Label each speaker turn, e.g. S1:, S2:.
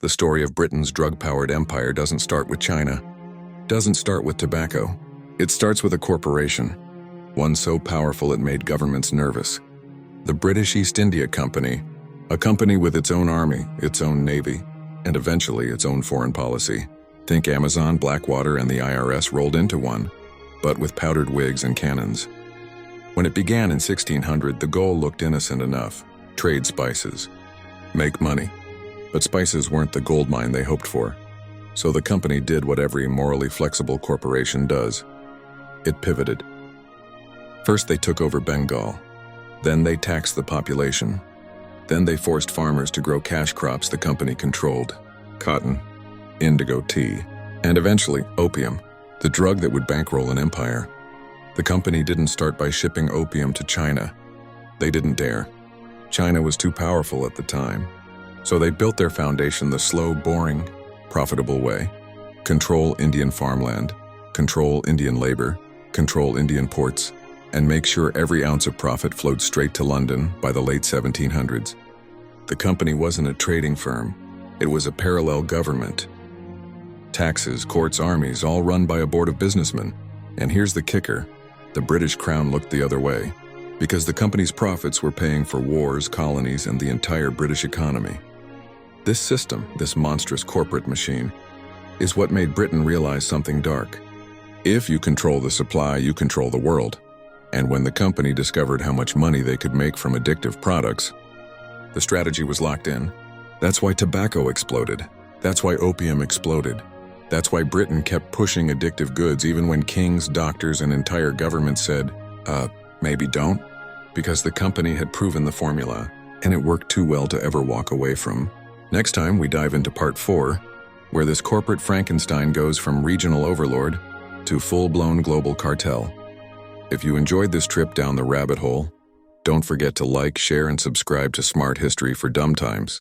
S1: The story of Britain's drug-powered empire doesn't start with China, doesn't start with tobacco. It starts with a corporation, one so powerful it made governments nervous. The British East India Company, a company with its own army, its own navy, and eventually its own foreign policy. Think Amazon, Blackwater, and the IRS rolled into one, but with powdered wigs and cannons. When it began in 1600, the goal looked innocent enough: trade spices, make money. But spices weren't the goldmine they hoped for. So the company did what every morally flexible corporation does. It pivoted. First they took over Bengal. Then they taxed the population. Then they forced farmers to grow cash crops the company controlled: cotton, indigo tea, and eventually opium, the drug that would bankroll an empire. The company didn't start by shipping opium to China. They didn't dare. China was too powerful at the time. So they built their foundation the slow, boring, profitable way. Control Indian farmland, control Indian labor, control Indian ports, and make sure every ounce of profit flowed straight to London by the late 1700s. The company wasn't a trading firm. It was a parallel government. Taxes, courts, armies, all run by a board of businessmen. And here's the kicker: the British crown looked the other way, because the company's profits were paying for wars, colonies, and the entire British economy. This system, this monstrous corporate machine, is what made Britain realize something dark. If you control the supply, you control the world. And when the company discovered how much money they could make from addictive products, the strategy was locked in. That's why tobacco exploded. That's why opium exploded. That's why Britain kept pushing addictive goods even when kings, doctors, and entire governments said, maybe don't, because the company had proven the formula, and it worked too well to ever walk away from. Next time, we dive into part 4, where this corporate Frankenstein goes from regional overlord to full-blown global cartel. If you enjoyed this trip down the rabbit hole, don't forget to like, share, and subscribe to Smart History for Dumb Times.